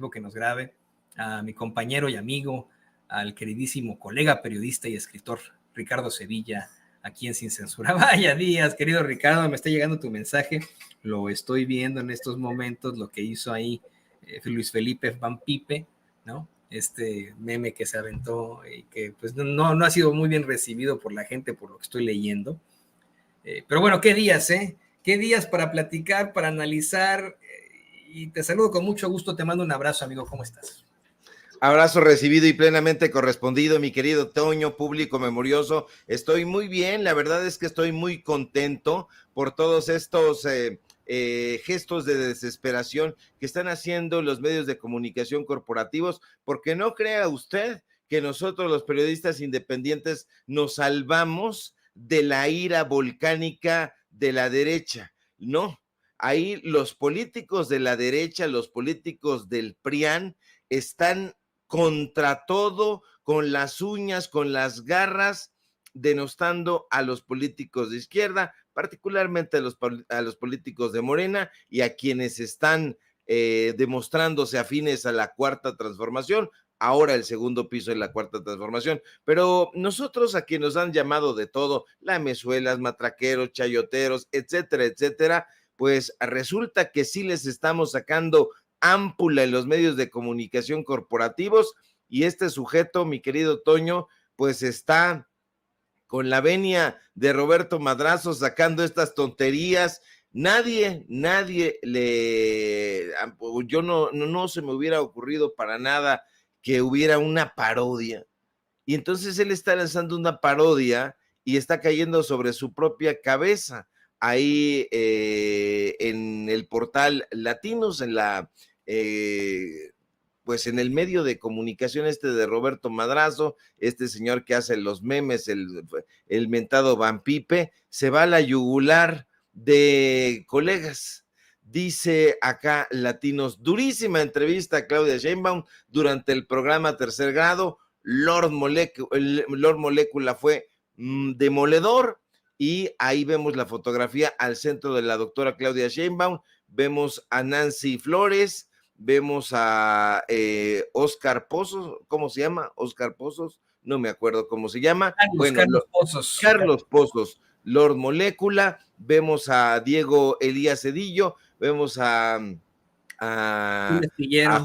equipo que nos grabe, a mi compañero y amigo, al queridísimo colega periodista y escritor Ricardo Sevilla, aquí en Sin Censura. Vaya días, querido Ricardo, me está llegando tu mensaje, lo estoy viendo en estos momentos, lo que hizo ahí Luis Felipe Van Pipe, ¿no? Este meme que se aventó y que pues no ha sido muy bien recibido por la gente, por lo que estoy leyendo. Pero bueno, qué días, ¿eh? Qué días para platicar, para analizar, y te saludo con mucho gusto, te mando un abrazo, amigo, ¿cómo estás? Abrazo recibido y plenamente correspondido, mi querido Toño, público memorioso. Estoy muy bien, la verdad es que estoy muy contento por todos estos gestos de desesperación que están haciendo los medios de comunicación corporativos, porque no crea usted que nosotros los periodistas independientes nos salvamos de la ira volcánica de la derecha. No, ahí los políticos de la derecha, los políticos del PRIAN están contra todo, con las uñas, con las garras, denostando a los políticos de izquierda, particularmente a los políticos de Morena y a quienes están demostrándose afines a la Cuarta Transformación, ahora el segundo piso de la Cuarta Transformación. Pero nosotros, a quienes nos han llamado de todo, lamezuelas, matraqueros, chayoteros, etcétera, etcétera, pues resulta que sí les estamos sacando ámpula en los medios de comunicación corporativos, y este sujeto, mi querido Toño, pues está con la venia de Roberto Madrazo sacando estas tonterías. Nadie yo no se me hubiera ocurrido para nada que hubiera una parodia. Y entonces él está lanzando una parodia y está cayendo sobre su propia cabeza. Ahí en el portal Latinos, pues en el medio de comunicación de Roberto Madrazo, este señor que hace los memes, el mentado Van Pipe, se va a la yugular de colegas. Dice acá Latinos, durísima entrevista a Claudia Sheinbaum durante el programa Tercer Grado. Lord Molécula fue demoledor, y ahí vemos la fotografía al centro de la doctora Claudia Sheinbaum, vemos a Nancy Flores, vemos a Oscar Pozos, ¿cómo se llama? Oscar Pozos, no me acuerdo cómo se llama. Carlos Pozos, Lord Molécula, vemos a Diego Elías Cedillo, vemos a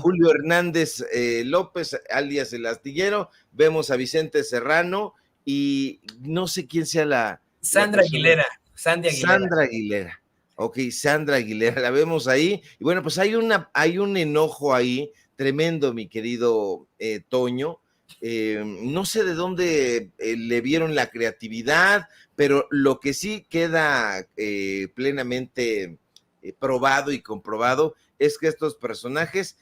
Julio Hernández López, alias el Astillero, vemos a Vicente Serrano y no sé quién sea Sandra Aguilera. Ok, Sandra Aguilera, la vemos ahí. Y bueno, pues hay un enojo ahí tremendo, mi querido Toño. No sé de dónde le vieron la creatividad, pero lo que sí queda plenamente probado y comprobado es que estos personajes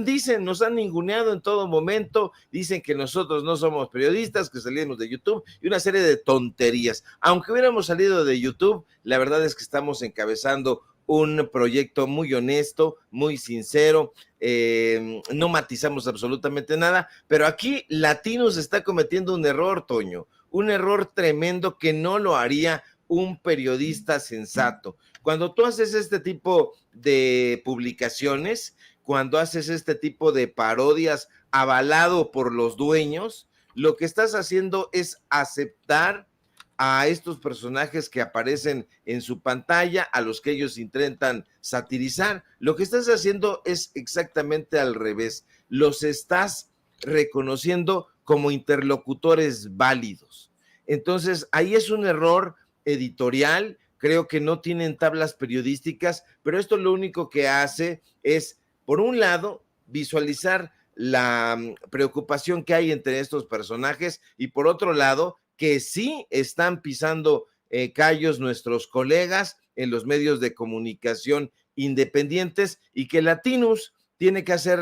dicen, nos han ninguneado en todo momento, dicen que nosotros no somos periodistas, que salimos de YouTube y una serie de tonterías. Aunque hubiéramos salido de YouTube, la verdad es que estamos encabezando un proyecto muy honesto, muy sincero, no matizamos absolutamente nada, pero aquí Latinos está cometiendo un error, Toño, un error tremendo que no lo haría un periodista sensato. Cuando tú haces este tipo de publicaciones, cuando haces este tipo de parodias avalado por los dueños, lo que estás haciendo es aceptar a estos personajes que aparecen en su pantalla, a los que ellos intentan satirizar. Lo que estás haciendo es exactamente al revés. Los estás reconociendo como interlocutores válidos. Entonces, ahí es un error editorial. Creo que no tienen tablas periodísticas, pero esto lo único que hace es, por un lado, visualizar la preocupación que hay entre estos personajes, y por otro lado, que sí están pisando callos nuestros colegas en los medios de comunicación independientes, y que Latinos tiene que hacer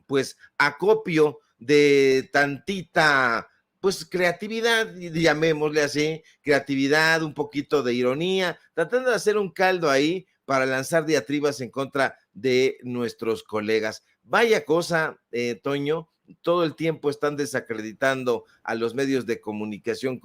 pues acopio de tantita pues creatividad, llamémosle así, creatividad, un poquito de ironía, tratando de hacer un caldo ahí para lanzar diatribas en contra de nuestros colegas. Vaya cosa, Toño, todo el tiempo están desacreditando a los medios de comunicación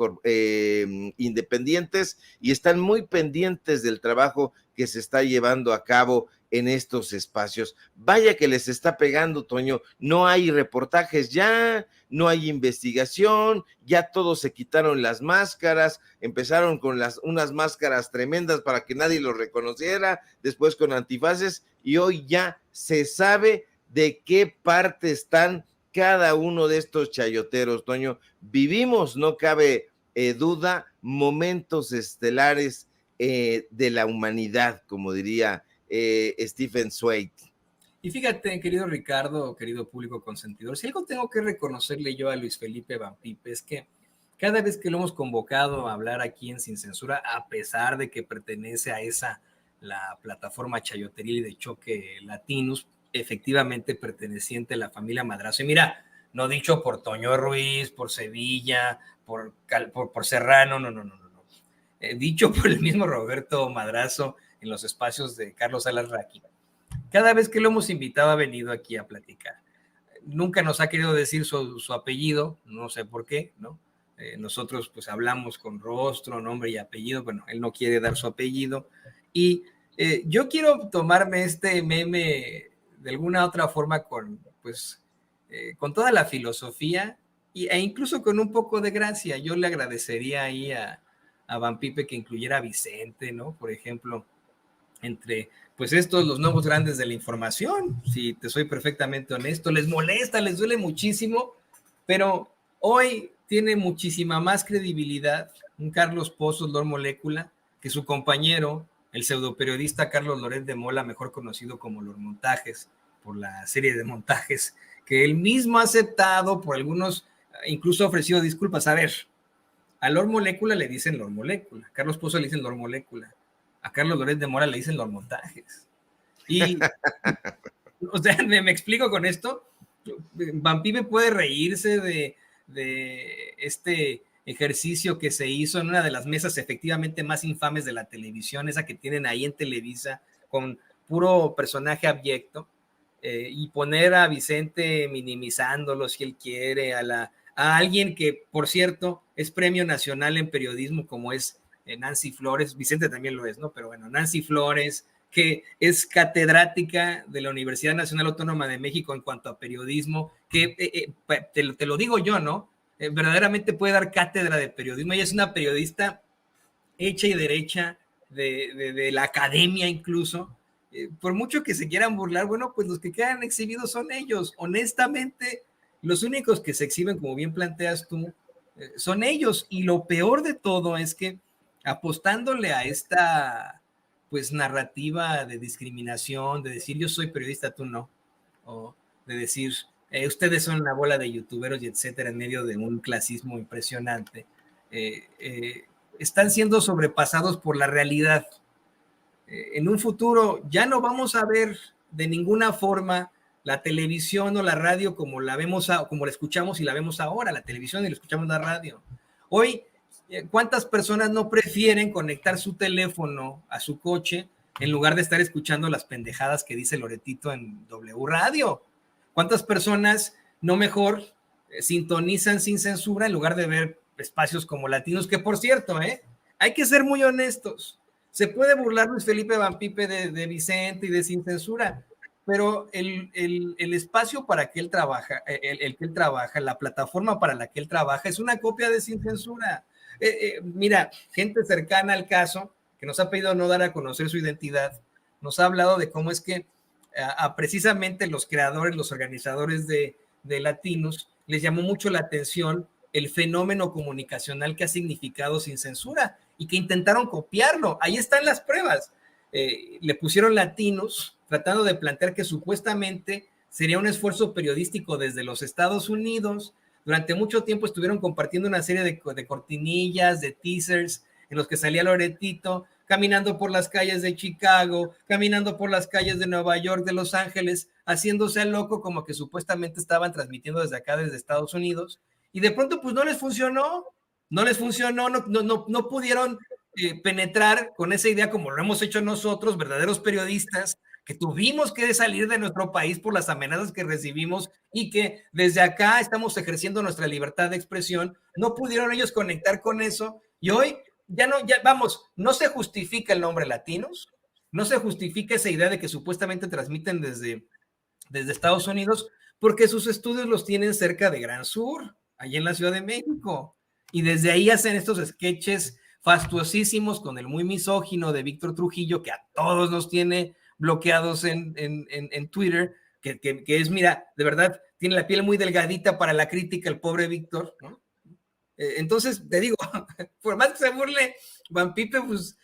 independientes y están muy pendientes del trabajo que se está llevando a cabo en estos espacios. Vaya que les está pegando, Toño. No hay reportajes ya, no hay investigación, ya todos se quitaron las máscaras, empezaron con unas máscaras tremendas para que nadie los reconociera, después con antifaces, y hoy ya se sabe de qué parte están cada uno de estos chayoteros, Toño. Vivimos, no cabe duda, momentos estelares de la humanidad, como diría Stephen Zweig. Y fíjate, querido Ricardo, querido público consentidor, si algo tengo que reconocerle yo a Luis Felipe Van Pipe es que cada vez que lo hemos convocado a hablar aquí en Sin Censura, a pesar de que pertenece a la plataforma chayoteril y de choque Latinos, efectivamente perteneciente a la familia Madrazo. Y mira, no dicho por Toño Ruiz, por Sevilla, por Serrano, no. Dicho por el mismo Roberto Madrazo en los espacios de Carlos Alarraqui. Cada vez que lo hemos invitado ha venido aquí a platicar. Nunca nos ha querido decir su apellido, no sé por qué, ¿no? Nosotros pues hablamos con rostro, nombre y apellido, bueno, él no quiere dar su apellido. Y yo quiero tomarme este meme de alguna otra forma con toda la filosofía e incluso con un poco de gracia. Yo le agradecería ahí a Van Pipe que incluyera a Vicente, ¿no? Por ejemplo, entre pues estos, los nuevos grandes de la información, si te soy perfectamente honesto, les molesta, les duele muchísimo, pero hoy tiene muchísima más credibilidad un Carlos Pozos, Lord Molécula, que su compañero, el pseudoperiodista Carlos Loret de Mola, mejor conocido como Lord Montajes, por la serie de montajes, que él mismo ha aceptado, por algunos, incluso ha ofrecido disculpas. A ver, a Lord Molécula le dicen Lord Molécula, a Carlos Pozos le dicen Lord Molécula, a Carlos Loret de Mola le dicen Lord Montajes. Y, o sea, me explico con esto. Van Pipe puede reírse de este ejercicio que se hizo en una de las mesas efectivamente más infames de la televisión, esa que tienen ahí en Televisa, con puro personaje abyecto, y poner a Vicente minimizándolo si él quiere, a alguien que, por cierto, es premio nacional en periodismo, como es Nancy Flores. Vicente también lo es, ¿no? Pero bueno, Nancy Flores, que es catedrática de la Universidad Nacional Autónoma de México en cuanto a periodismo, que te lo digo yo, ¿no? Verdaderamente puede dar cátedra de periodismo. Ella es una periodista hecha y derecha de la academia incluso. Por mucho que se quieran burlar, bueno, pues los que quedan exhibidos son ellos. Honestamente, los únicos que se exhiben, como bien planteas tú, son ellos. Y lo peor de todo es que apostándole a esta pues narrativa de discriminación, de decir yo soy periodista, tú no, o de decir ustedes son una bola de youtuberos y etcétera, en medio de un clasismo impresionante, están siendo sobrepasados por la realidad. En un futuro ya no vamos a ver de ninguna forma la televisión o la radio como la vemos, como la escuchamos y la vemos ahora, la televisión y la escuchamos la radio. Hoy, ¿cuántas personas no prefieren conectar su teléfono a su coche en lugar de estar escuchando las pendejadas que dice Loretito en W Radio? ¿Cuántas personas no mejor sintonizan Sin Censura en lugar de ver espacios como Latinos? Que por cierto, hay que ser muy honestos. Se puede burlar Luis Felipe Van Pipe de Vicente y de Sin Censura, pero el espacio para que él trabaja, el que él trabaja, la plataforma para la que él trabaja es una copia de Sin Censura. Mira, gente cercana al caso, que nos ha pedido no dar a conocer su identidad, nos ha hablado de cómo es que precisamente los creadores, los organizadores de Latinos, les llamó mucho la atención el fenómeno comunicacional que ha significado Sin Censura y que intentaron copiarlo. Ahí están las pruebas. Le pusieron Latinos, tratando de plantear que supuestamente sería un esfuerzo periodístico desde los Estados Unidos. Durante mucho tiempo estuvieron compartiendo una serie de cortinillas, de teasers, en los que salía Loretito caminando por las calles de Chicago, caminando por las calles de Nueva York, de Los Ángeles, haciéndose al loco como que supuestamente estaban transmitiendo desde acá, desde Estados Unidos, y de pronto pues no les funcionó, no pudieron penetrar con esa idea como lo hemos hecho nosotros, verdaderos periodistas, que tuvimos que salir de nuestro país por las amenazas que recibimos y que desde acá estamos ejerciendo nuestra libertad de expresión, no pudieron ellos conectar con eso y hoy ya no, ya vamos, no se justifica el nombre latinos, no se justifica esa idea de que supuestamente transmiten desde Estados Unidos, porque sus estudios los tienen cerca de Gran Sur, allá en la Ciudad de México, y desde ahí hacen estos sketches fastuosísimos con el muy misógino de Víctor Trujillo, que a todos nos tiene bloqueados en Twitter, que es, mira, de verdad, tiene la piel muy delgadita para la crítica el pobre Víctor, ¿no? Entonces, te digo, por más que se burle Van Pipe, pues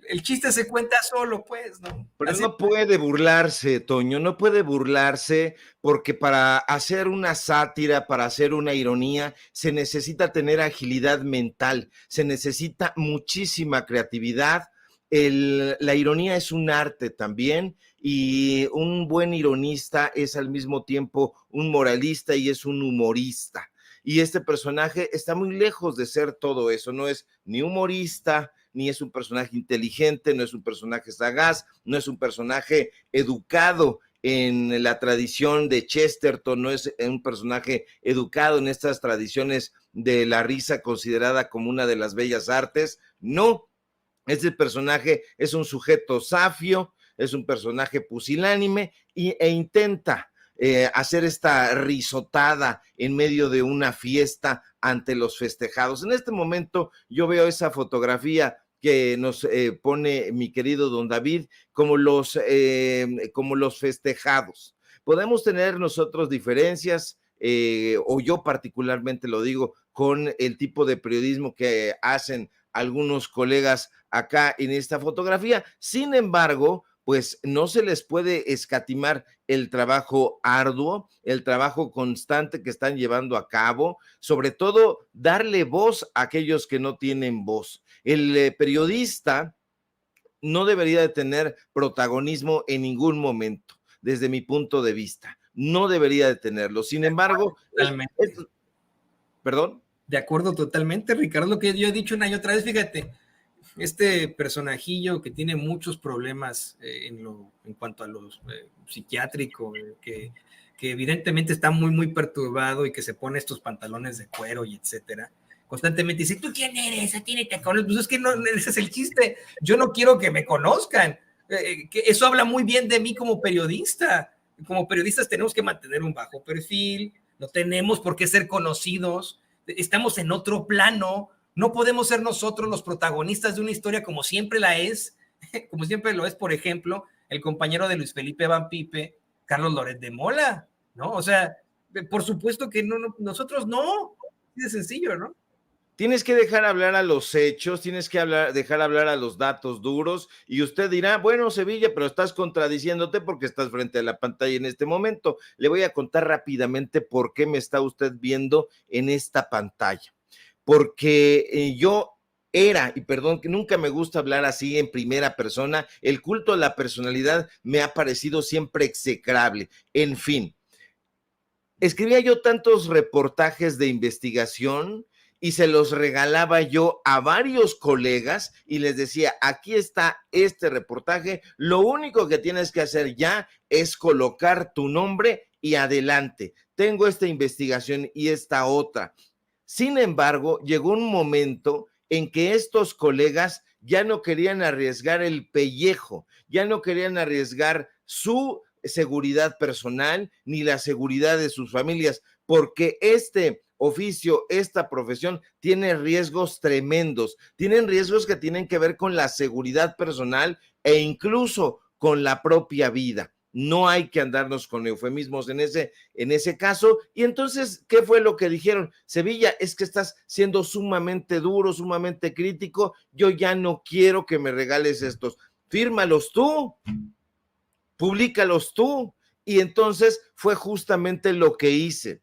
el chiste se cuenta solo, pues, ¿no? Pero Así. no puede burlarse, Toño, no puede burlarse porque para hacer una sátira, para hacer una ironía, se necesita tener agilidad mental, se necesita muchísima creatividad. La ironía es un arte también y un buen ironista es al mismo tiempo un moralista y es un humorista. Y este personaje está muy lejos de ser todo eso, no es ni humorista, ni es un personaje inteligente, no es un personaje sagaz, no es un personaje educado en la tradición de Chesterton, no es un personaje educado en estas tradiciones de la risa considerada como una de las bellas artes, no, este personaje es un sujeto safio, es un personaje pusilánime e intenta hacer esta risotada en medio de una fiesta ante los festejados. En este momento yo veo esa fotografía que nos pone mi querido don David como los festejados. Podemos tener nosotros diferencias, o yo particularmente lo digo, con el tipo de periodismo que hacen algunos colegas acá en esta fotografía. Sin embargo, pues no se les puede escatimar el trabajo arduo, el trabajo constante que están llevando a cabo, sobre todo darle voz a aquellos que no tienen voz. El periodista no debería de tener protagonismo en ningún momento, desde mi punto de vista. No debería de tenerlo. Sin embargo, ¿perdón? De acuerdo totalmente, Ricardo, lo que yo he dicho una y otra vez, fíjate, este personajillo que tiene muchos problemas en cuanto a lo psiquiátrico, que evidentemente está muy, muy perturbado y que se pone estos pantalones de cuero y etcétera, constantemente dice, ¿tú quién eres? ¿A ti te conoces? Pues es que no, ese es el chiste, yo no quiero que me conozcan, que eso habla muy bien de mí como periodista. Como periodistas tenemos que mantener un bajo perfil, no tenemos por qué ser conocidos, estamos en otro plano, no podemos ser nosotros los protagonistas de una historia como siempre la es, como siempre lo es, por ejemplo, el compañero de Luis Felipe Van Pipe, Carlos Loret de Mola, ¿no? O sea, por supuesto que nosotros no, así de sencillo, ¿no? Tienes que dejar hablar a los hechos, tienes que dejar hablar a los datos duros y usted dirá, bueno, Sevilla, pero estás contradiciéndote porque estás frente a la pantalla en este momento. Le voy a contar rápidamente por qué me está usted viendo en esta pantalla. Porque yo era, y perdón que nunca me gusta hablar así en primera persona, el culto a la personalidad me ha parecido siempre execrable. En fin, escribía yo tantos reportajes de investigación y se los regalaba yo a varios colegas y les decía, aquí está este reportaje, lo único que tienes que hacer ya es colocar tu nombre y adelante. Tengo esta investigación y esta otra. Sin embargo, llegó un momento en que estos colegas ya no querían arriesgar el pellejo, ya no querían arriesgar su seguridad personal ni la seguridad de sus familias, porque este oficio, esta profesión tiene riesgos tremendos, tienen riesgos que tienen que ver con la seguridad personal e incluso con la propia vida. No hay que andarnos con eufemismos en ese caso. Y entonces, ¿qué fue lo que dijeron? Sevilla, es que estás siendo sumamente duro, sumamente crítico. Yo ya no quiero que me regales estos. Fírmalos tú, públicalos tú. Y entonces fue justamente lo que hice.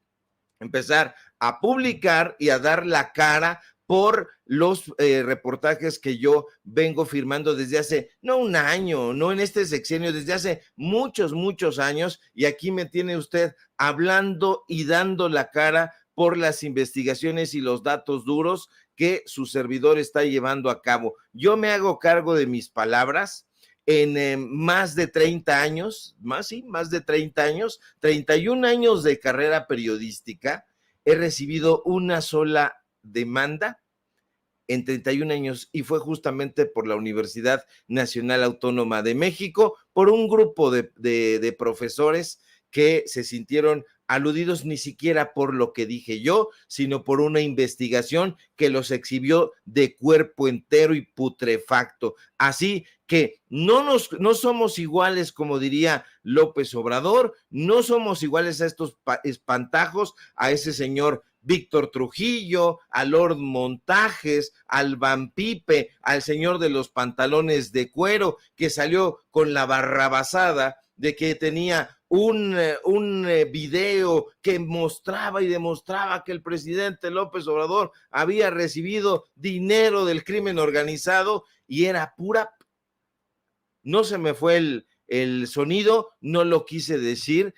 Empezar a publicar y a dar la cara por los reportajes que yo vengo firmando desde hace, no un año, no en este sexenio, desde hace muchos, muchos años, y aquí me tiene usted hablando y dando la cara por las investigaciones y los datos duros que su servidor está llevando a cabo. Yo me hago cargo de mis palabras, en más de 30 años, más de 30 años, 31 años de carrera periodística, he recibido una sola demanda en 31 años, y fue justamente por la Universidad Nacional Autónoma de México, por un grupo de profesores que se sintieron aludidos ni siquiera por lo que dije yo, sino por una investigación que los exhibió de cuerpo entero y putrefacto. Así que no somos iguales, como diría López Obrador, no somos iguales a estos espantajos, a ese señor Víctor Trujillo, a Lord Montajes, al Van Pipe, al señor de los pantalones de cuero, que salió con la barrabasada de que tenía un video que mostraba y demostraba que el presidente López Obrador había recibido dinero del crimen organizado, y era pura... No se me fue el sonido, no lo quise decir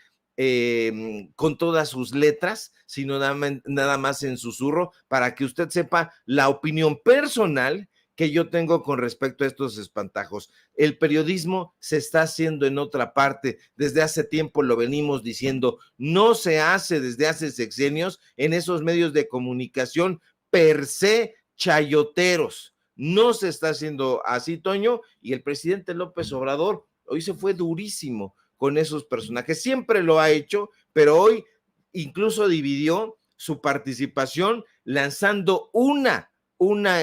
con todas sus letras, sino nada más en susurro, para que usted sepa la opinión personal que yo tengo con respecto a estos espantajos. El periodismo se está haciendo en otra parte. Desde hace tiempo lo venimos diciendo. No se hace desde hace sexenios en esos medios de comunicación per se chayoteros. No se está haciendo así, Toño, y el presidente López Obrador hoy se fue durísimo con esos personajes. Siempre lo ha hecho, pero hoy incluso dividió su participación lanzando una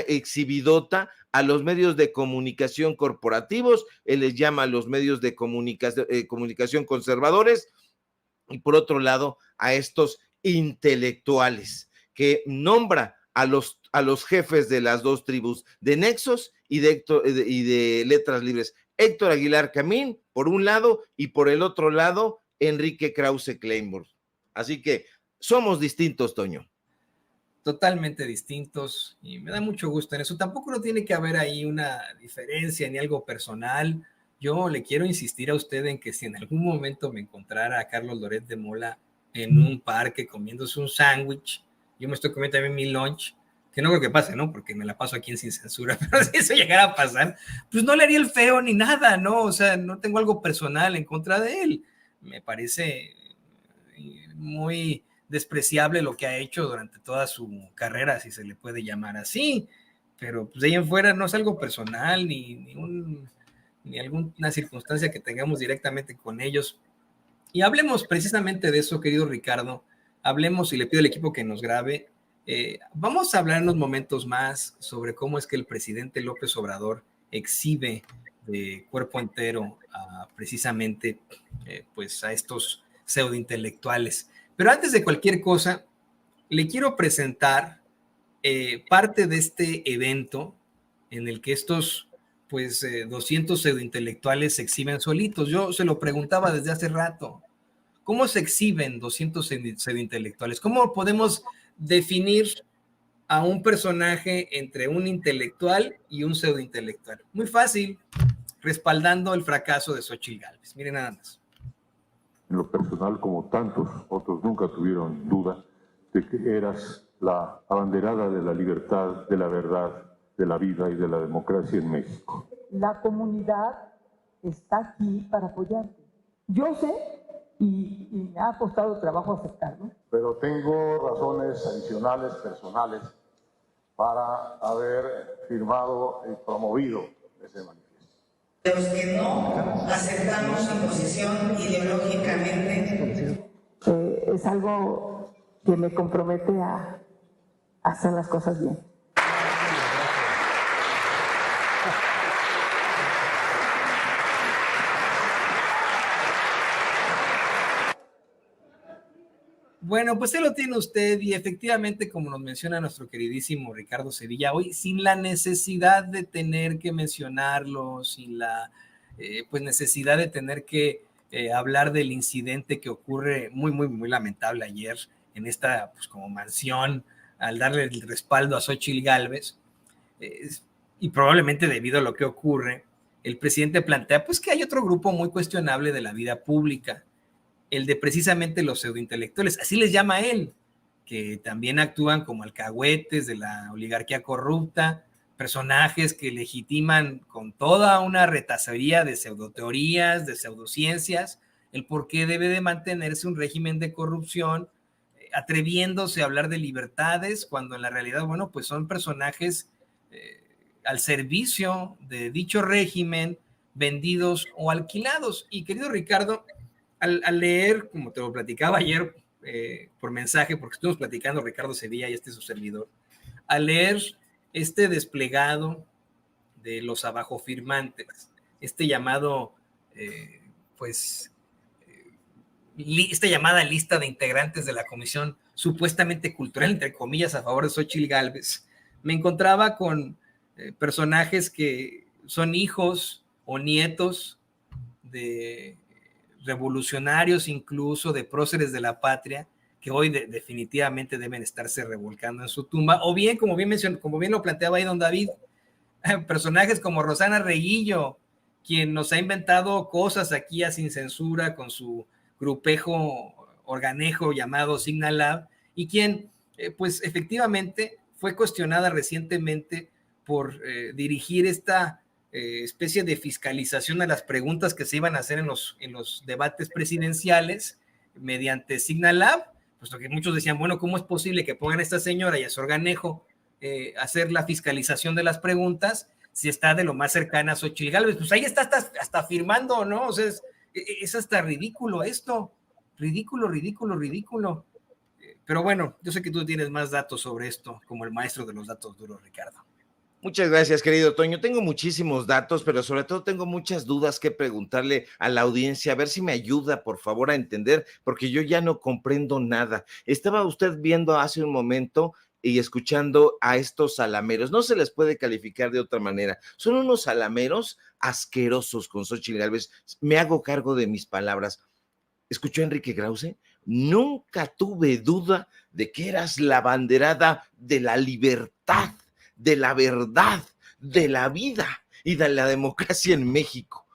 exhibidota a los medios de comunicación corporativos. Él les llama a los medios de comunicación conservadores, y por otro lado a estos intelectuales que nombra a los jefes de las dos tribus, de Nexos y de Letras Libres. Héctor Aguilar Camín, por un lado, y por el otro lado, Enrique Krause Kleinburg. Así que somos distintos, Toño. Totalmente distintos, y me da mucho gusto en eso. Tampoco no tiene que haber ahí una diferencia ni algo personal. Yo le quiero insistir a usted en que si en algún momento me encontrara a Carlos Loret de Mola en un parque comiéndose un sándwich, yo me estoy comiendo también mi lunch, que no creo que pase, ¿no? Porque me la paso aquí en Sin Censura, pero si eso llegara a pasar, pues no le haría el feo ni nada, ¿no? O sea, no tengo algo personal en contra de él. Me parece muy despreciable lo que ha hecho durante toda su carrera, si se le puede llamar así, pero pues de ahí en fuera no es algo personal, ni alguna circunstancia que tengamos directamente con ellos. Y hablemos precisamente de eso, querido Ricardo. Hablemos, y le pido al equipo que nos grabe. Vamos a hablar en unos momentos más sobre cómo es que el presidente López Obrador exhibe de cuerpo entero precisamente pues a estos pseudointelectuales. Pero antes de cualquier cosa, le quiero presentar parte de este evento en el que estos pues 200 pseudointelectuales se exhiben solitos. Yo se lo preguntaba desde hace rato. ¿Cómo se exhiben 200 pseudointelectuales? ¿Cómo podemos definir a un personaje entre un intelectual y un pseudointelectual? Muy fácil, respaldando el fracaso de Xóchitl Gálvez. Miren nada más. En lo personal, como tantos otros, nunca tuvieron duda de que eras la abanderada de la libertad, de la verdad, de la vida y de la democracia en México. La comunidad está aquí para apoyarte. Yo sé, y me ha costado trabajo aceptarlo. Pero tengo razones adicionales, personales, para haber firmado y promovido ese manifiesto. De los que no aceptamos imposición ideológicamente. Es algo que me compromete a hacer las cosas bien. Bueno, pues ahí lo tiene usted, y efectivamente, como nos menciona nuestro queridísimo Ricardo Sevilla, hoy sin la necesidad de tener que mencionarlo, sin la pues necesidad de tener que hablar del incidente que ocurre muy lamentable ayer en esta pues como mansión, al darle el respaldo a Xóchitl Gálvez, y probablemente debido a lo que ocurre, el presidente plantea pues que hay otro grupo muy cuestionable de la vida pública, el de precisamente los pseudointelectuales, así les llama él, que también actúan como alcahuetes de la oligarquía corrupta, personajes que legitiman con toda una retacería de pseudoteorías, de pseudociencias, el por qué debe de mantenerse un régimen de corrupción, atreviéndose a hablar de libertades, cuando en la realidad, bueno, pues son personajes al servicio de dicho régimen, vendidos o alquilados. Y querido Ricardo, al leer, como te lo platicaba ayer por mensaje, porque estuvimos platicando Ricardo Sevilla y su servidor, al leer este desplegado de los abajofirmantes, llamado, esta llamada lista de integrantes de la Comisión supuestamente cultural, entre comillas, a favor de Xóchitl Gálvez, me encontraba con personajes que son hijos o nietos de revolucionarios, incluso de próceres de la patria, que hoy definitivamente deben estarse revolcando en su tumba, o bien, como bien lo planteaba ahí don David, personajes como Rosana Reguillo, quien nos ha inventado cosas aquí a sin censura con su grupejo organejo llamado Signalab, y quien pues efectivamente fue cuestionada recientemente por dirigir esta especie de fiscalización a las preguntas que se iban a hacer en los debates presidenciales mediante Signalab, puesto que muchos decían, bueno, ¿cómo es posible que pongan a esta señora y a su organejo hacer la fiscalización de las preguntas si está de lo más cercana a Xóchitl Gálvez? Pues ahí está hasta firmando, ¿no? O sea, es hasta ridículo esto, ridículo. Pero bueno, yo sé que tú tienes más datos sobre esto, como el maestro de los datos duros, Ricardo. Muchas gracias, querido Toño. Tengo muchísimos datos, pero sobre todo tengo muchas dudas que preguntarle a la audiencia, a ver si me ayuda, por favor, a entender, porque yo ya no comprendo nada. Estaba usted viendo hace un momento y escuchando a estos salameros. No se les puede calificar de otra manera. Son unos salameros asquerosos con Xóchitl Gálvez. Me hago cargo de mis palabras. ¿Escuchó a Enrique Krause? Nunca tuve duda de que eras la abanderada de la libertad, de la verdad, de la vida y de la democracia en México,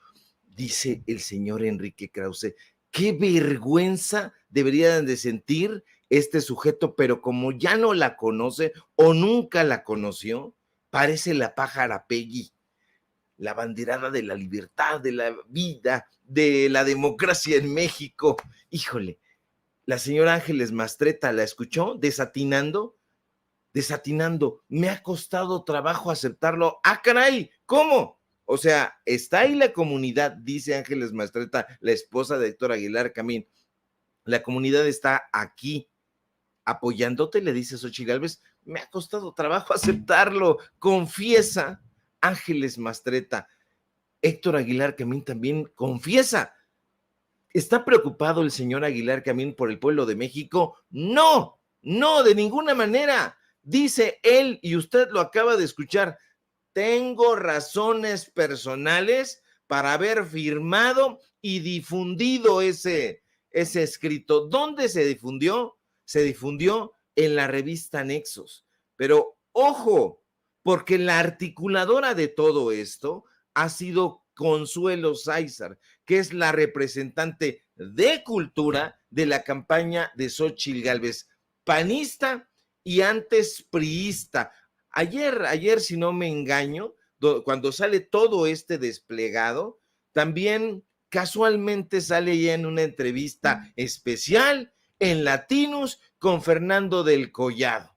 dice el señor Enrique Krause. Qué vergüenza deberían de sentir este sujeto, pero como ya no la conoce o nunca la conoció, parece la pájara Peggy, la abanderada de la libertad, de la vida, de la democracia en México. Híjole, la señora Ángeles Mastretta, ¿la escuchó? Desatinando, me ha costado trabajo aceptarlo. ¡Ah, caray! ¿Cómo? O sea, está ahí la comunidad, dice Ángeles Mastretta, la esposa de Héctor Aguilar Camín. La comunidad está aquí apoyándote, le dice Xóchitl Gálvez. Me ha costado trabajo aceptarlo, confiesa Ángeles Mastretta. Héctor Aguilar Camín también confiesa. ¿Está preocupado el señor Aguilar Camín por el pueblo de México? No, de ninguna manera. Dice él, y usted lo acaba de escuchar, tengo razones personales para haber firmado y difundido ese escrito. ¿Dónde se difundió? Se difundió en la revista Nexos. Pero ojo, porque la articuladora de todo esto ha sido Consuelo Sáizar, que es la representante de cultura de la campaña de Xóchitl Gálvez, panista y antes priista. Ayer, si no me engaño, cuando sale todo este desplegado, también casualmente sale ya en una entrevista especial en Latinos con Fernando del Collado.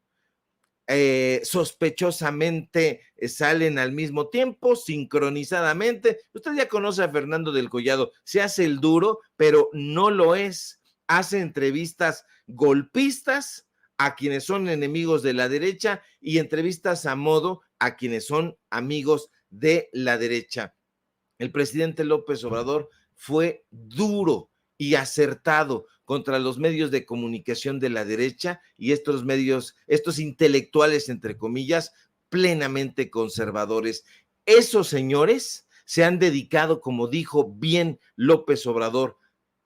Sospechosamente salen al mismo tiempo, sincronizadamente. Usted ya conoce a Fernando del Collado, se hace el duro, pero no lo es. Hace entrevistas golpistas a quienes son enemigos de la derecha y entrevistas a modo a quienes son amigos de la derecha. El presidente López Obrador fue duro y acertado contra los medios de comunicación de la derecha y estos medios, estos intelectuales, entre comillas, plenamente conservadores. Esos señores se han dedicado, como dijo bien López Obrador,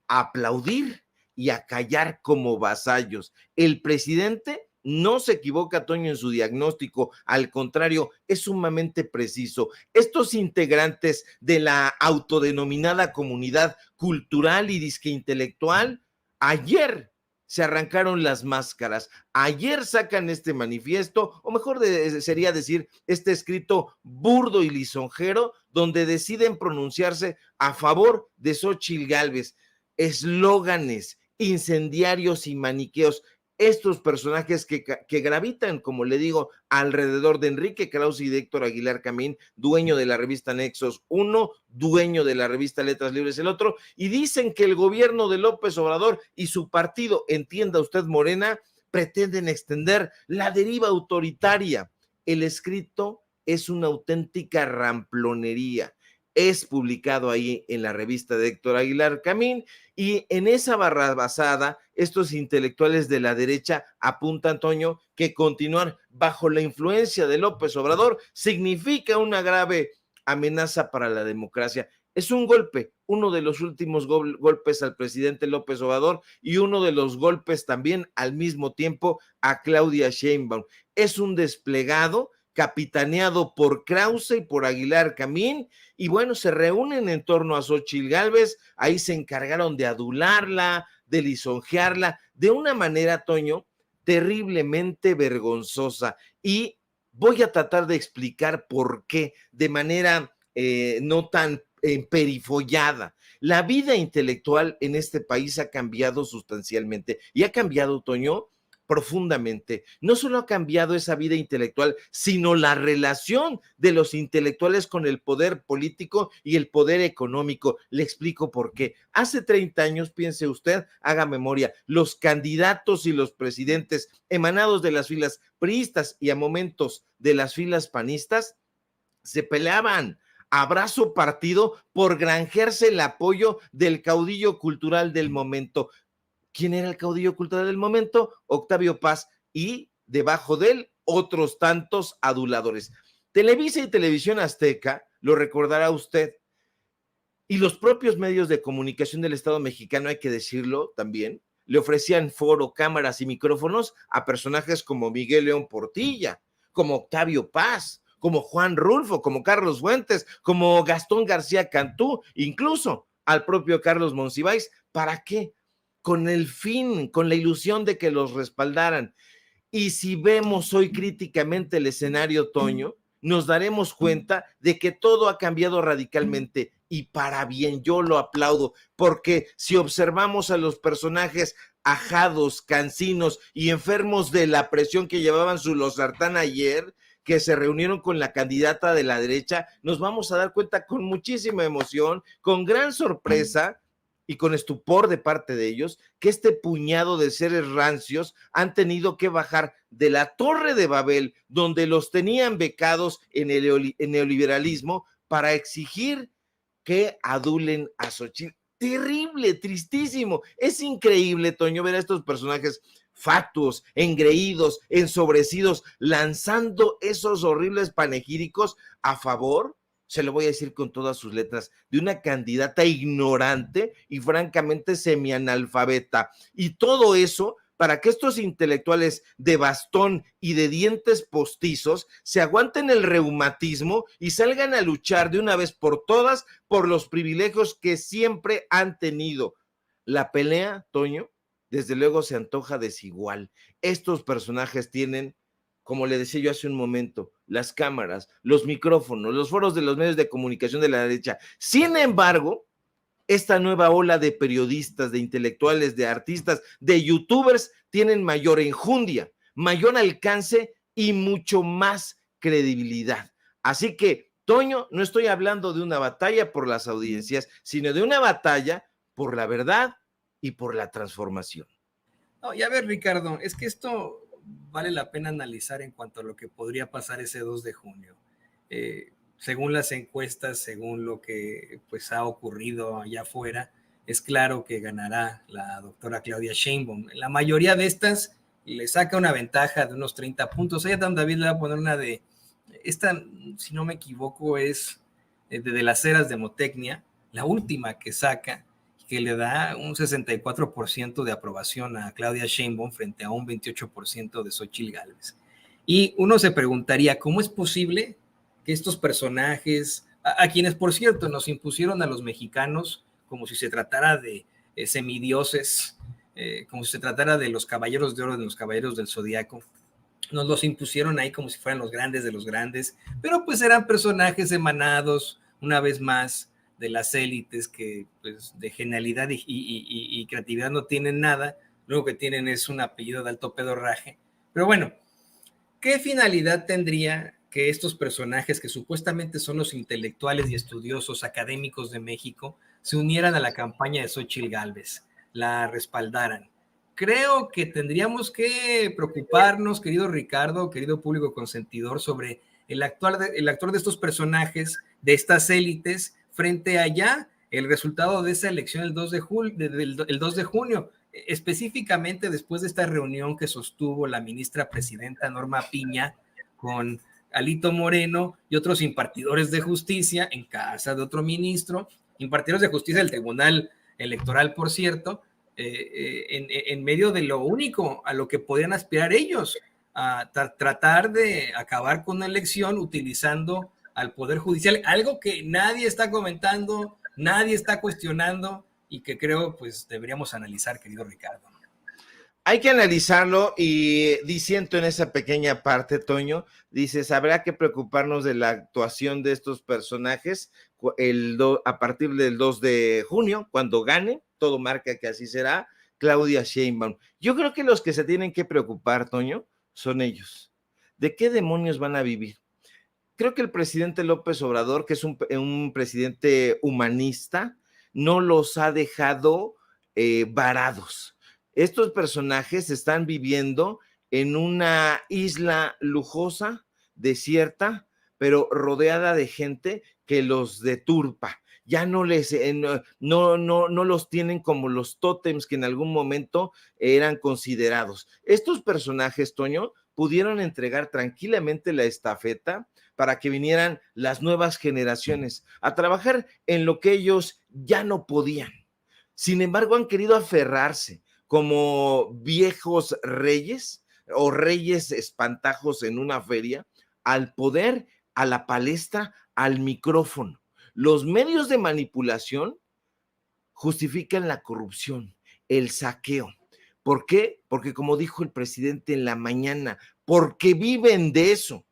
a aplaudir y a callar como vasallos. El presidente no se equivoca, Toño, en su diagnóstico, al contrario, es sumamente preciso. Estos integrantes de la autodenominada comunidad cultural y disque intelectual, ayer se arrancaron las máscaras. Ayer sacan este manifiesto, o mejor sería decir, este escrito burdo y lisonjero, donde deciden pronunciarse a favor de Xóchitl Gálvez. Eslóganes incendiarios y maniqueos. Estos personajes que gravitan, como le digo, alrededor de Enrique Krause y de Héctor Aguilar Camín, dueño de la revista Nexos, uno, dueño de la revista Letras Libres, el otro, y dicen que el gobierno de López Obrador y su partido, entienda usted Morena, pretenden extender la deriva autoritaria. El escrito es una auténtica ramplonería. Es publicado ahí en la revista de Héctor Aguilar Camín, y en esa barrabasada, estos intelectuales de la derecha apuntan, Toño, que continuar bajo la influencia de López Obrador significa una grave amenaza para la democracia. Es un golpe, uno de los últimos golpes al presidente López Obrador y uno de los golpes también al mismo tiempo a Claudia Sheinbaum. Es un desplegado capitaneado por Krause y por Aguilar Camín, y bueno, se reúnen en torno a Xóchitl Gálvez, ahí se encargaron de adularla, de lisonjearla, de una manera, Toño, terriblemente vergonzosa, y voy a tratar de explicar por qué, de manera no tan perifollada. La vida intelectual en este país ha cambiado sustancialmente, y ha cambiado, Toño, profundamente. No solo ha cambiado esa vida intelectual, sino la relación de los intelectuales con el poder político y el poder económico. Le explico por qué. Hace 30 años, piense usted, haga memoria, los candidatos y los presidentes emanados de las filas priistas y a momentos de las filas panistas se peleaban a brazo partido por granjearse el apoyo del caudillo cultural del momento. ¿Quién era el caudillo cultural del momento? Octavio Paz, y debajo de él otros tantos aduladores. Televisa y Televisión Azteca, lo recordará usted, y los propios medios de comunicación del Estado mexicano, hay que decirlo también, le ofrecían foro, cámaras y micrófonos a personajes como Miguel León Portilla, como Octavio Paz, como Juan Rulfo, como Carlos Fuentes, como Gastón García Cantú, incluso al propio Carlos Monsiváis. ¿Para qué? Con el fin, con la ilusión de que los respaldaran. Y si vemos hoy críticamente el escenario, Toño, nos daremos cuenta de que todo ha cambiado radicalmente, y para bien. Yo lo aplaudo, porque si observamos a los personajes ajados, cansinos y enfermos de la presión que llevaban su losartán ayer, que se reunieron con la candidata de la derecha, nos vamos a dar cuenta con muchísima emoción, con gran sorpresa y con estupor de parte de ellos, que este puñado de seres rancios han tenido que bajar de la Torre de Babel, donde los tenían becados en el neoliberalismo, para exigir que adulen a Xóchitl. Terrible, tristísimo. Es increíble, Toño, ver a estos personajes fatuos, engreídos, ensobrecidos, lanzando esos horribles panegíricos a favor, se lo voy a decir con todas sus letras, de una candidata ignorante y francamente semianalfabeta. Y todo eso para que estos intelectuales de bastón y de dientes postizos se aguanten el reumatismo y salgan a luchar de una vez por todas por los privilegios que siempre han tenido. La pelea, Toño, desde luego se antoja desigual. Estos personajes tienen, como le decía yo hace un momento, las cámaras, los micrófonos, los foros de los medios de comunicación de la derecha. Sin embargo, esta nueva ola de periodistas, de intelectuales, de artistas, de youtubers, tienen mayor enjundia, mayor alcance y mucho más credibilidad. Así que, Toño, no estoy hablando de una batalla por las audiencias, sino de una batalla por la verdad y por la transformación. No, y a ver, Ricardo, es que esto vale la pena analizar en cuanto a lo que podría pasar ese 2 de junio. Según las encuestas, según lo que pues ha ocurrido allá afuera, es claro que ganará la doctora Claudia Sheinbaum. La mayoría de estas le saca una ventaja de unos 30 puntos. Ella, David, le va a poner una de, esta, si no me equivoco, es de las eras de Motecnia, la última que saca, que le da un 64% de aprobación a Claudia Sheinbaum frente a un 28% de Xóchitl Gálvez. Y uno se preguntaría, ¿cómo es posible que estos personajes, a quienes, por cierto, nos impusieron a los mexicanos como si se tratara de semidioses, como si se tratara de los caballeros de oro, de los caballeros del zodiaco. Nos los impusieron ahí como si fueran los grandes de los grandes, pero pues eran personajes emanados, una vez más, de las élites que pues de genialidad y creatividad no tienen nada, lo que tienen es un apellido de alto pedorraje. Pero bueno, ¿qué finalidad tendría que estos personajes que supuestamente son los intelectuales y estudiosos académicos de México se unieran a la campaña de Xóchitl Gálvez, la respaldaran? Creo que tendríamos que preocuparnos, querido Ricardo, querido público consentidor, sobre el actuar de estos personajes, de estas élites, frente a ya el resultado de esa elección el 2 de junio, específicamente después de esta reunión que sostuvo la ministra presidenta Norma Piña con Alito Moreno y otros impartidores de justicia en casa de otro ministro, impartidores de justicia del Tribunal Electoral, por cierto, en medio de lo único a lo que podían aspirar ellos, a tratar de acabar con la elección utilizando al Poder Judicial, algo que nadie está comentando, nadie está cuestionando y que creo pues deberíamos analizar, querido Ricardo. Hay que analizarlo y disiento en esa pequeña parte, Toño. Dices, habrá que preocuparnos de la actuación de estos personajes a partir del 2 de junio, cuando gane, todo marca que así será, Claudia Sheinbaum. Yo creo que los que se tienen que preocupar, Toño, son ellos. ¿De qué demonios van a vivir? Creo que el presidente López Obrador, que es un presidente humanista, no los ha dejado varados. Estos personajes están viviendo en una isla lujosa, desierta, pero rodeada de gente que los deturpa. Ya no los tienen como los tótems que en algún momento eran considerados. Estos personajes, Toño, pudieron entregar tranquilamente la estafeta para que vinieran las nuevas generaciones a trabajar en lo que ellos ya no podían. Sin embargo, han querido aferrarse como viejos reyes o reyes espantajos en una feria al poder, a la palestra, al micrófono. Los medios de manipulación justifican la corrupción, el saqueo. ¿Por qué? Porque como dijo el presidente en la mañana, porque viven de eso.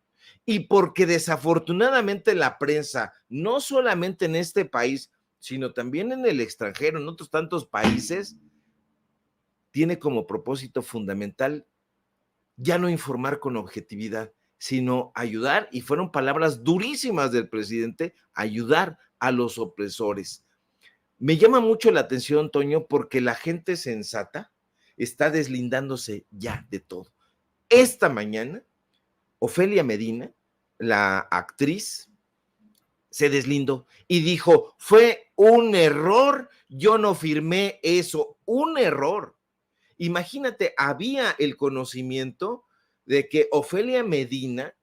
Y porque desafortunadamente la prensa, no solamente en este país, sino también en el extranjero, en otros tantos países, tiene como propósito fundamental ya no informar con objetividad, sino ayudar, y fueron palabras durísimas del presidente, ayudar a los opresores. Me llama mucho la atención, Toño, porque la gente sensata está deslindándose ya de todo. Esta mañana, Ofelia Medina, la actriz, se deslindó y dijo, fue un error, yo no firmé eso, un error. Imagínate, había el conocimiento de que Ofelia Medina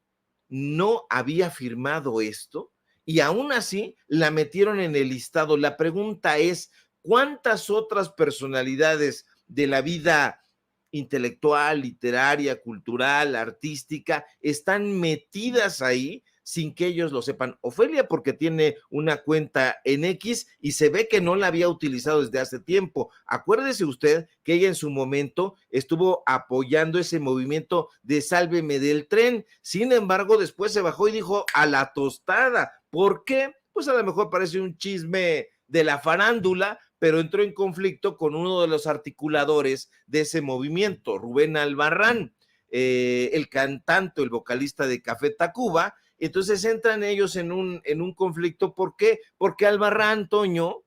no había firmado esto y aún así la metieron en el listado. La pregunta es, ¿cuántas otras personalidades de la vida intelectual, literaria, cultural, artística están metidas ahí sin que ellos lo sepan? Ofelia porque tiene una cuenta en X y se ve que no la había utilizado desde hace tiempo. Acuérdese usted que ella en su momento estuvo apoyando ese movimiento de Sálveme del Tren. Sin embargo, después se bajó y dijo a la tostada. ¿Por qué? Pues a lo mejor parece un chisme de la farándula, pero entró en conflicto con uno de los articuladores de ese movimiento, Rubén Albarrán, el cantante, el vocalista de Café Tacuba. Entonces entran ellos en un conflicto. ¿Por qué? Porque Albarrán, Toño,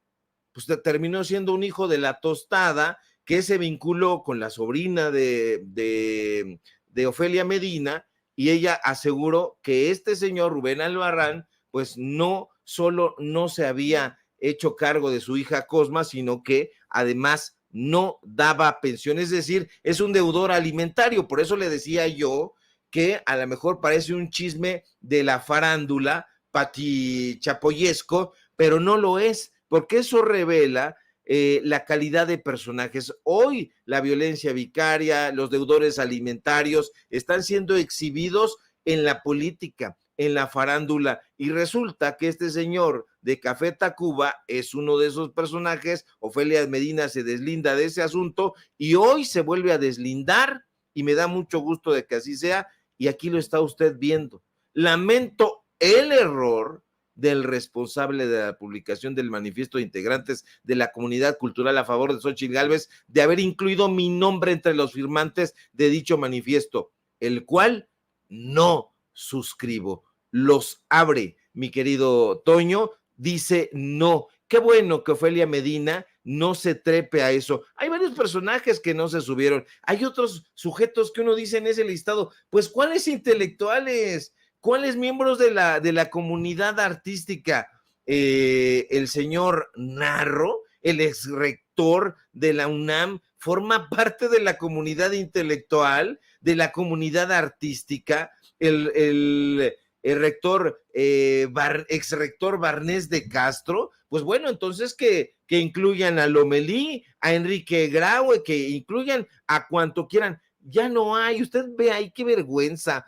pues terminó siendo un hijo de la tostada que se vinculó con la sobrina de Ofelia Medina, y ella aseguró que este señor Rubén Albarrán, pues no solo no se había hecho cargo de su hija Cosma, sino que además no daba pensión, es decir, es un deudor alimentario. Por eso le decía yo que a lo mejor parece un chisme de la farándula patichapoyesco, pero no lo es, porque eso revela la calidad de personajes. Hoy la violencia vicaria, los deudores alimentarios están siendo exhibidos en la política, en la farándula, y resulta que este señor de Café Tacuba es uno de esos personajes. Ofelia Medina se deslinda de ese asunto y hoy se vuelve a deslindar y me da mucho gusto de que así sea y aquí lo está usted viendo. Lamento el error del responsable de la publicación del manifiesto de integrantes de la comunidad cultural a favor de Xóchitl Gálvez de haber incluido mi nombre entre los firmantes de dicho manifiesto, el cual no suscribo. Los abre, mi querido Toño, dice no. Qué bueno que Ofelia Medina no se trepe a eso. Hay varios personajes que no se subieron. Hay otros sujetos que uno dice en ese listado, pues ¿cuáles intelectuales? ¿Cuáles miembros de la comunidad artística? El señor Narro, el ex rector de la UNAM, forma parte de la comunidad intelectual, de la comunidad artística, el rector, ex rector Barnés de Castro, pues bueno, entonces que incluyan a Lomelí, a Enrique Graue, que incluyan a cuanto quieran. Ya no hay, usted ve ahí qué vergüenza.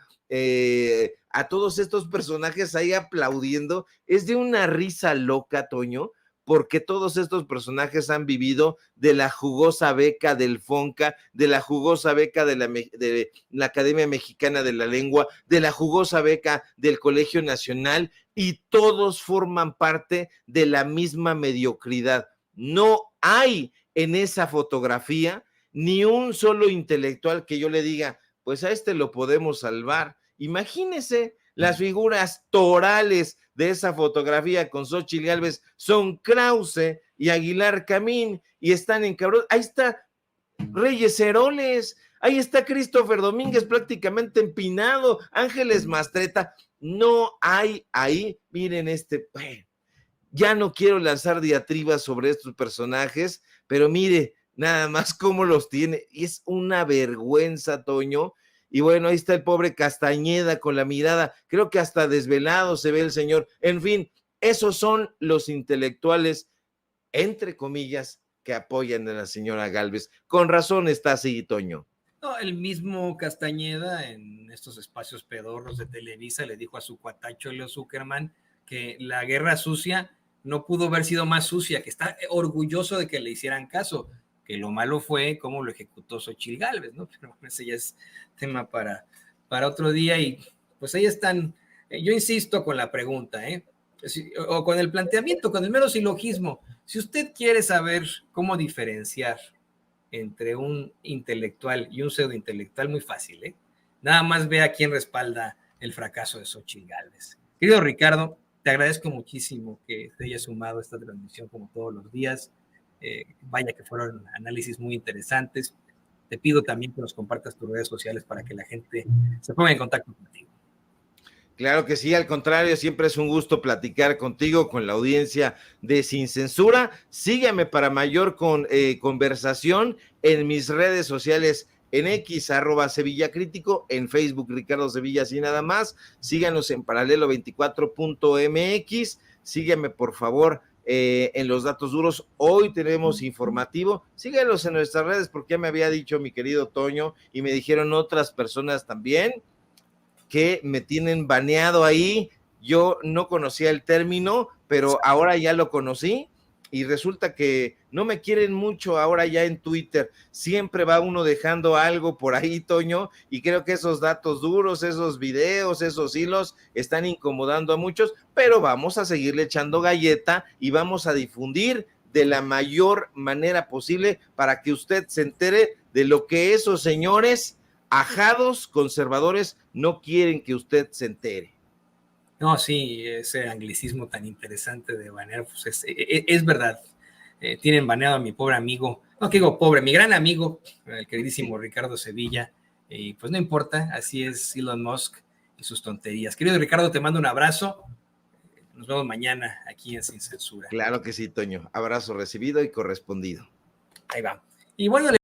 A todos estos personajes ahí aplaudiendo, es de una risa loca, Toño, porque todos estos personajes han vivido de la jugosa beca del FONCA, de la jugosa beca de la Academia Mexicana de la Lengua, de la jugosa beca del Colegio Nacional, y todos forman parte de la misma mediocridad. No hay en esa fotografía ni un solo intelectual que yo le diga, pues a este lo podemos salvar. Imagínese, las figuras torales de esa fotografía con Xóchitl Gálvez son Krause y Aguilar Camín y están en cabrón. Ahí está Reyes Heroles, ahí está Christopher Domínguez prácticamente empinado, Ángeles Mastreta. No hay ahí, miren ya no quiero lanzar diatribas sobre estos personajes, pero mire nada más cómo los tiene, y es una vergüenza, Toño. Y bueno, ahí está el pobre Castañeda con la mirada, creo que hasta desvelado se ve el señor. En fin, esos son los intelectuales, entre comillas, que apoyan a la señora Gálvez. Con razón está así, Toño. No, el mismo Castañeda en estos espacios pedorros de Televisa le dijo a su cuatacho Leo Zuckerman que la guerra sucia no pudo haber sido más sucia, que está orgulloso de que le hicieran caso, que lo malo fue cómo lo ejecutó Xóchitl Gálvez, ¿no? Pero ese ya es tema para otro día y pues ahí están. Yo insisto con la pregunta, o con el planteamiento, con el mero silogismo. Si usted quiere saber cómo diferenciar entre un intelectual y un pseudointelectual, muy fácil, Nada más vea quién respalda el fracaso de Xóchitl Gálvez. Querido Ricardo, te agradezco muchísimo que te hayas sumado a esta transmisión como todos los días. Vaya que fueron análisis muy interesantes. Te pido también que nos compartas tus redes sociales para que la gente se ponga en contacto contigo. Claro que sí, al contrario, siempre es un gusto platicar contigo, con la audiencia de Sin Censura. Sígueme para mayor conversación en mis redes sociales, en X, @SevillaCrítico, en Facebook, Ricardo Sevilla, así nada más. Síganos en paralelo24.mx, sígueme por favor en los datos duros. Hoy tenemos informativo, síganos en nuestras redes, porque ya me había dicho mi querido Toño, y me dijeron otras personas también, que me tienen baneado ahí. Yo no conocía el término, pero ahora ya lo conocí, y resulta que no me quieren mucho ahora ya en Twitter. Siempre va uno dejando algo por ahí, Toño, y creo que esos datos duros, esos videos, esos hilos están incomodando a muchos, pero vamos a seguirle echando galleta y vamos a difundir de la mayor manera posible para que usted se entere de lo que esos señores ajados conservadores no quieren que usted se entere. No, sí, ese anglicismo tan interesante de banear, pues es verdad. Tienen baneado a mi pobre amigo, no que digo pobre, mi gran amigo, el queridísimo Ricardo Sevilla, y pues no importa, así es Elon Musk y sus tonterías. Querido Ricardo, te mando un abrazo. Nos vemos mañana aquí en Sin Censura. Claro que sí, Toño. Abrazo recibido y correspondido. Ahí va. Y bueno,